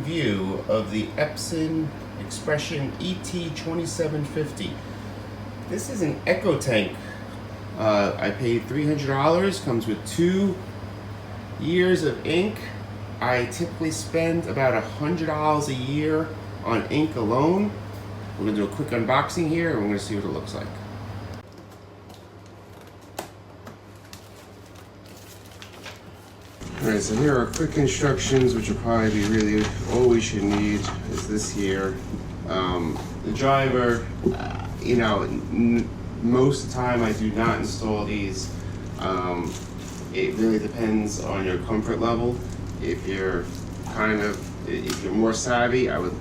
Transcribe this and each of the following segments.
review of the Epson Expression ET-2750. This is an EccoTank. I paid $300, comes with 2 years of ink. I typically spend about $100 a year on ink alone. We're gonna do a quick unboxing here and we're gonna see what it looks like. Alright, so here are quick instructions, which will probably be really all we should need is this here. The driver, most of the time I do not install these. It really depends on your comfort level. If you're more savvy, I would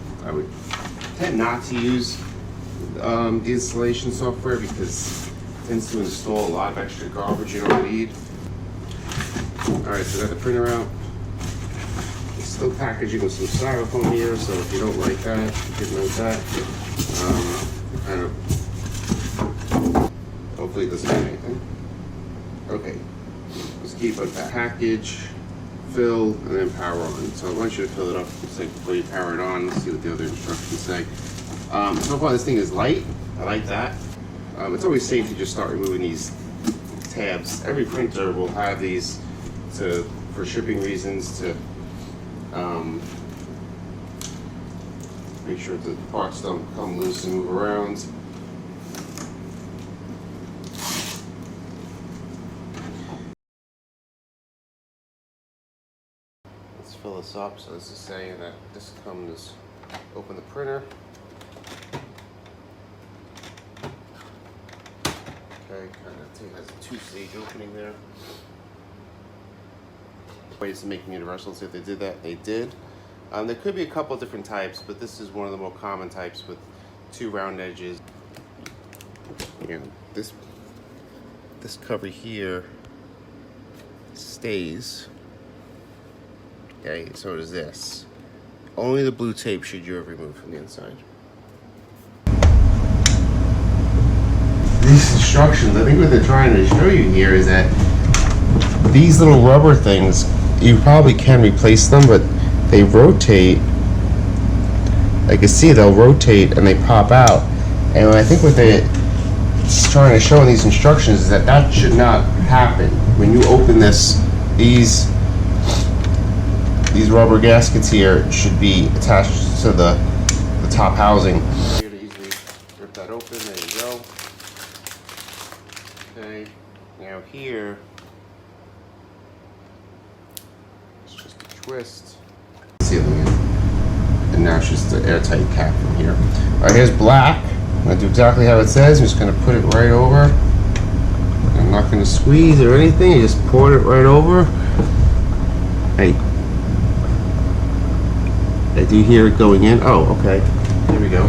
tend not to use the installation software because it tends to install a lot of extra garbage you don't need. Alright, so I got the printer out. It's still packaging with some styrofoam here, so if you don't like that, you can note that. Hopefully it doesn't have anything. Okay, let's keep up that package, fill, and then power on. So I want you to fill it up before you power it on. Let's see what the other instructions say. So far this thing is light. I like that. It's always safe to just start removing these tabs. Every printer will have these for shipping reasons to make sure that the parts don't come loose and move around. Let's fill this up. So this is saying that this comes, open the printer. Okay, kind of has a 2-stage opening there. Ways of making universal. See if they did that. They did. There could be a couple of different types, but this is one of the more common types with 2 round edges. This cover here stays. Okay, so does this. Only the blue tape should you have removed from the inside. These instructions, I think what they're trying to show you here is that these little rubber things, you probably can replace them, but they rotate. Like you see, they'll rotate and they pop out. And I think what they're trying to show in these instructions is that that should not happen. When you open this, these rubber gaskets here should be attached to the top housing. Here to easily rip that open. There you go. Okay. Now here, it's just a twist. Sealing it. And now it's just the airtight cap from here. Alright, here's black. I'm going to do exactly how it says. I'm just going to put it right over. I'm not going to squeeze or anything. You just pour it right over. Hey. I do hear it going in. Oh, okay. Here we go.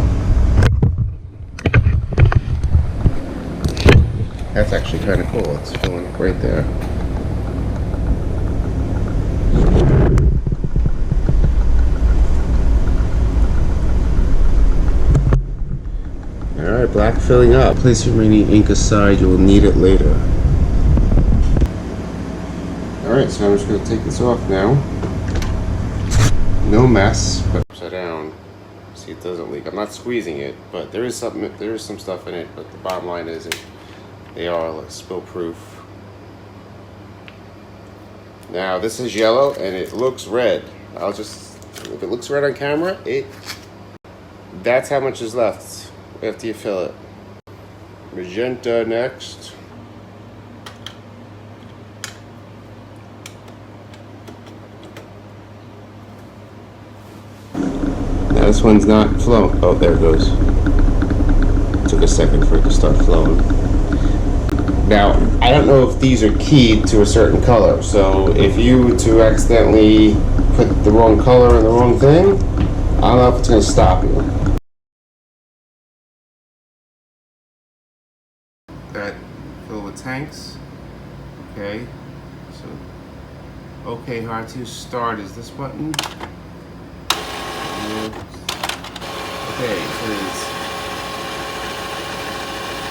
That's actually kind of cool. It's filling right there. Alright, black filling up. Place your remaining ink aside. You will need it later. Alright, so I'm just going to take this off now. No mess, but upside down. See, it doesn't leak. I'm not squeezing it, but there is some stuff in it, but the bottom line is they are like spill proof. Now this is yellow and it looks red. If it looks red on camera, that's how much is left after you fill it. Magenta next. Now this one's not flowing. Oh, there it goes. Took a second for it to start flowing. Now, I don't know if these are keyed to a certain color, so if you were to accidentally put the wrong color in the wrong thing, I don't know if it's going to stop you. That fill with tanks. Okay. So, okay, hard to start is this button. Okay, it is.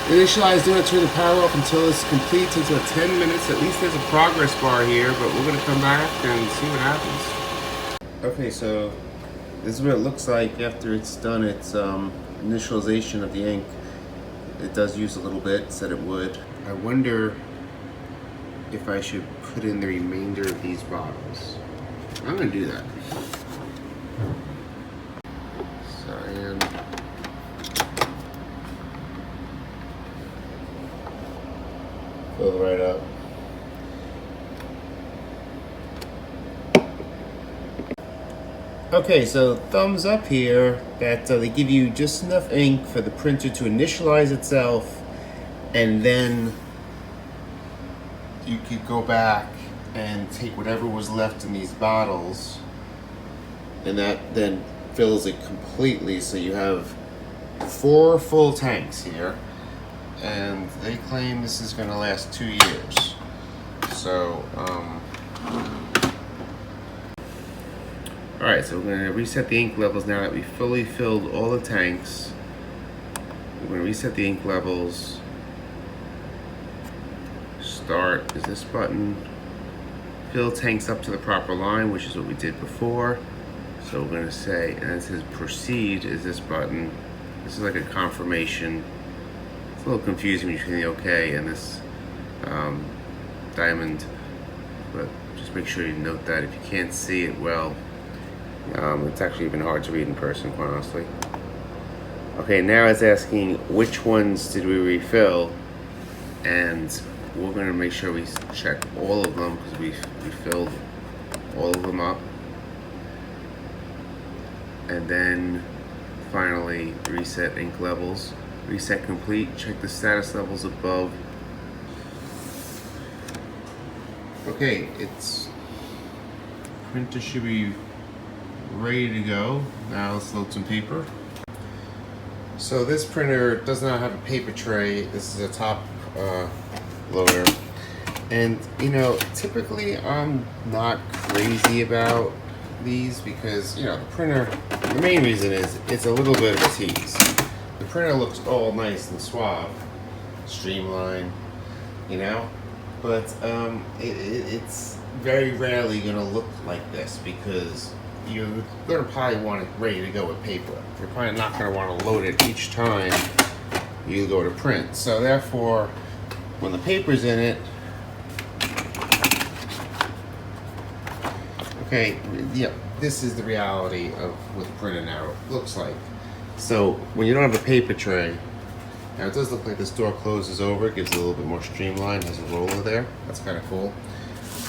Initialize, do not turn the power off until it's complete. Takes about 10 minutes. At least there's a progress bar here, but we're going to come back and see what happens. Okay, so this is what it looks like after it's done its initialization of the ink. It does use a little bit, said it would. I wonder if I should put in the remainder of these bottles. I'm gonna do that. Cyan. Fill it right up. Okay, so thumbs up here that they give you just enough ink for the printer to initialize itself, and then you could go back and take whatever was left in these bottles, and that then fills it completely. So you have 4 full tanks here, and they claim this is going to last 2 years. So, alright, so we're going to reset the ink levels now that we fully filled all the tanks. We're going to reset the ink levels. Start is this button. Fill tanks up to the proper line, which is what we did before. So we're going to say, and it says proceed is this button. This is like a confirmation. It's a little confusing between the OK and this diamond, but just make sure you note that. If you can't see it well, it's actually even hard to read in person, quite honestly. Okay, now it's asking which ones did we refill, and we're going to make sure we check all of them because we filled all of them up. And then finally reset ink levels. Reset complete. Check the status levels above. Okay, printer should be ready to go. Now let's load some paper. So this printer does not have a paper tray. This is a top loader. And you know, typically I'm not crazy about these because, you know, the printer, the main reason is it's a little bit of a tease. The printer looks all nice and suave, streamlined, you know, but it's very rarely gonna look like this because you're gonna probably want it ready to go with paper. You're probably not gonna want to load it each time you go to print. So therefore, when the paper's in it, okay, yeah, this is the reality of what the printer now looks like. So when you don't have a paper tray, now it does look like this door closes over, it gives it a little bit more streamlined, has a roller there. That's kind of cool.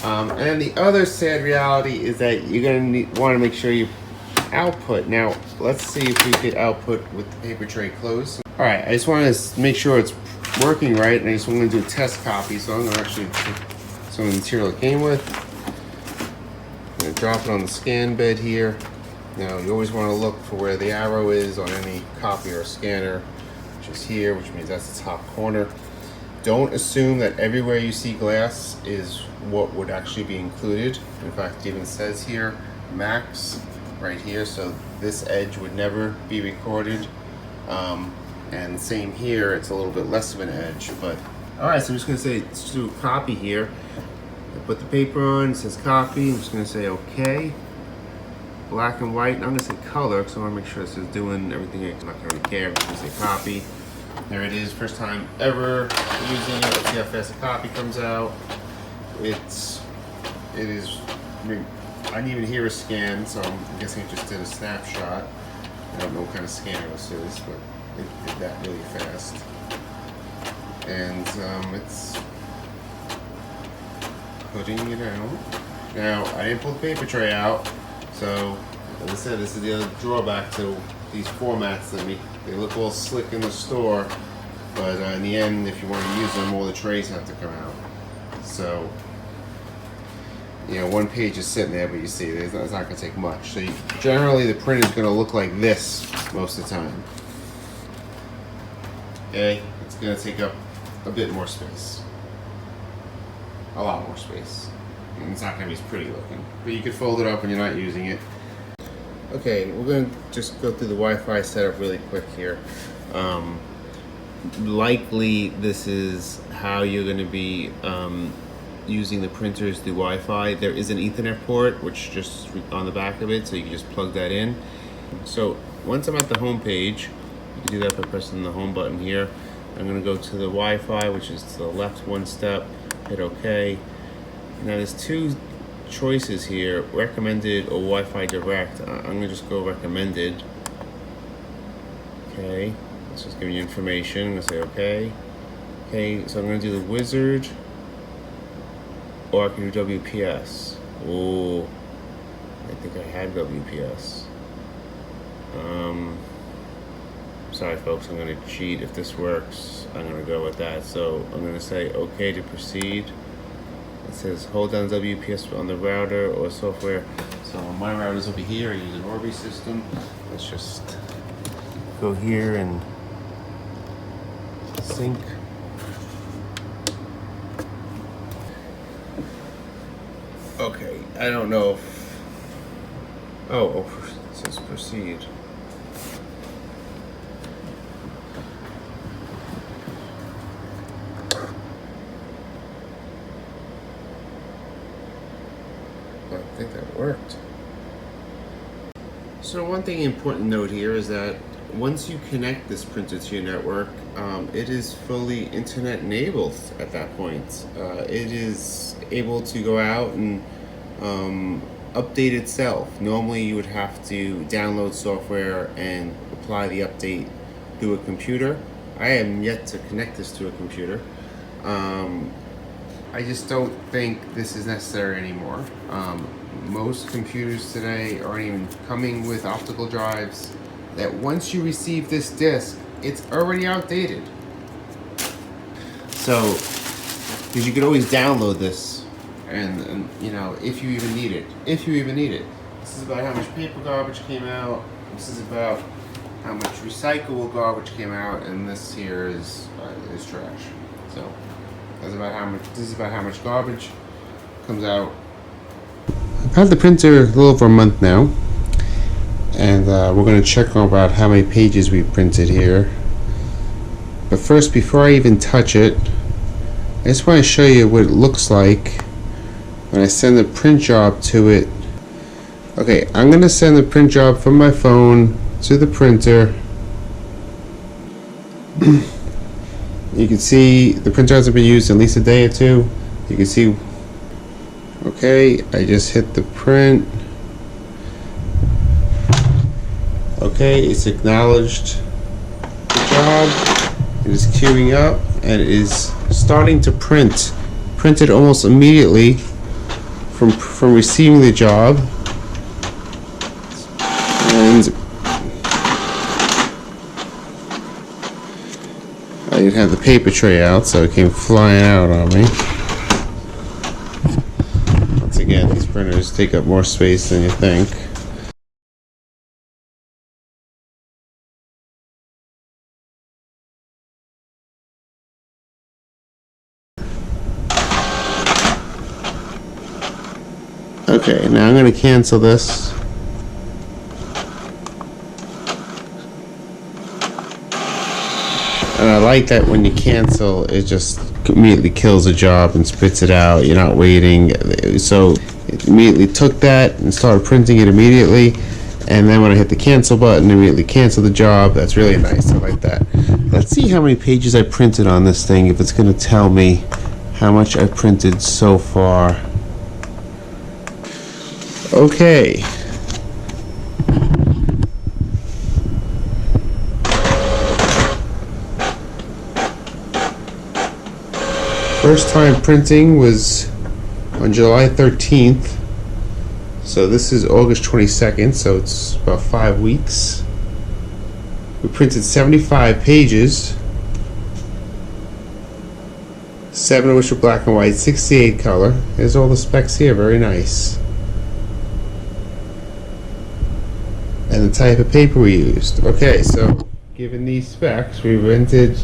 And the other sad reality is that you're going to want to make sure you output. Now, let's see if we could output with the paper tray closed. All right, I just want to make sure it's working right, and I just want to do a test copy. So I'm going to actually put some of the material it came with. I'm going to drop it on the scan bed here. Now, you always want to look for where the arrow is on any copy or scanner, which is here, which means that's the top corner. Don't assume that everywhere you see glass is what would actually be included. In fact, it even says here, max, right here, so this edge would never be recorded. And same here, it's a little bit less of an edge, but all right, so I'm just gonna say, let's do a copy here. I put the paper on, it says copy, I'm just gonna say okay. Black and white, and I'm gonna say color, because I wanna make sure this is doing everything. I'm not gonna really care, I'm just gonna say copy. There it is, first time ever using it. Let's see how fast the copy comes out. It is, I mean, I didn't even hear a scan, so I'm guessing it just did a snapshot. I don't know what kind of scanner this is, but it did that really fast. And it's putting it out. Now, I didn't pull the paper tray out, so as I said, this is the other drawback to these formats that they look all slick in the store, but in the end, if you want to use them, all the trays have to come out. So, you know, one page is sitting there, but you see, it's not going to take much. So generally, the print is going to look like this most of the time. Okay, it's going to take up a bit more space, a lot more space, and it's not going to be as pretty looking. But you could fold it up when you're not using it. Okay, we're going to just go through the Wi-Fi setup really quick here. Likely this is how you're going to be using the printers through Wi-Fi. There is an Ethernet port which just on the back of it, so you can just plug that in. So once I'm at the home page, you can do that by pressing the home button here. I'm going to go to the Wi-Fi, which is to the left one step, hit OK. Now there's two choices here, recommended or Wi-Fi direct. I'm going to just go recommended. Okay, it's just giving you information. I'm going to say OK. Okay, so I'm going to do the wizard, or I can do WPS. Oh, I think I had WPS. Sorry folks, I'm going to cheat. If this works, I'm going to go with that. So I'm going to say OK to proceed. It says hold down WPS on the router or software. So my router's over here. I use an Orbi system. Let's just go here and sync. Okay, I don't know if... Oh, it says proceed. I think that worked. So one thing important to note here is that once you connect this printer to your network, it is fully internet enabled at that point. It is able to go out and update itself. Normally you would have to download software and apply the update through a computer. I am yet to connect this to a computer. I just don't think this is necessary anymore. Most computers today aren't even coming with optical drives, that once you receive this disk, it's already outdated. So, because you could always download this, and you know, if you even need it. If you even need it. This is about how much paper garbage came out. This is about how much recyclable garbage came out, and this here is trash. So, that's about how much. This is about how much garbage comes out. I've had the printer a little over a month now, and we're going to check on about how many pages we printed here. But first, before I even touch it, I just want to show you what it looks like when I send the print job to it. Okay, I'm going to send the print job from my phone to the printer. You can see the printer hasn't been used in at least a day or two. You can see, okay, I just hit the print. Okay, it's acknowledged the job. It is queuing up and it is starting to print. Printed almost immediately from receiving the job. And I didn't have the paper tray out, so it came flying out on me. Once again, these printers take up more space than you think. Okay, now I'm going to cancel this. And I like that when you cancel, it just immediately kills a job and spits it out. You're not waiting. So it immediately took that and started printing it immediately. And then when I hit the cancel button, it immediately canceled the job. That's really nice. I like that. Let's see how many pages I printed on this thing, if it's going to tell me how much I printed so far. Okay. First time printing was on July 13th. So this is August 22nd, so it's about 5 weeks. We printed 75 pages. 7 of which were black and white, 68 color. There's all the specs here, very nice. And the type of paper we used. Okay, so given these specs, we printed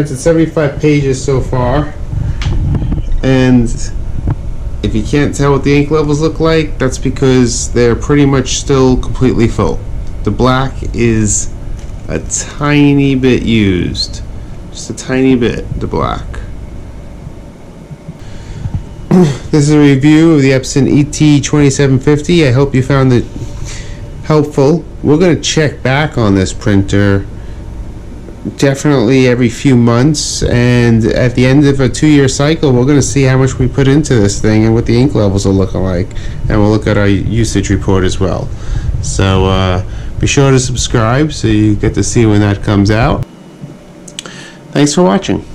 75 pages so far. And if you can't tell what the ink levels look like, that's because they're pretty much still completely full. The black is a tiny bit used. Just a tiny bit, the black. This is a review of the Epson ET-2750. I hope you found it helpful. We're going to check back on this printer definitely every few months, and at the end of a 2-year cycle we're going to see how much we put into this thing and what the ink levels are looking like, and we'll look at our usage report as well. So be sure to subscribe so you get to see when that comes out. Thanks for watching.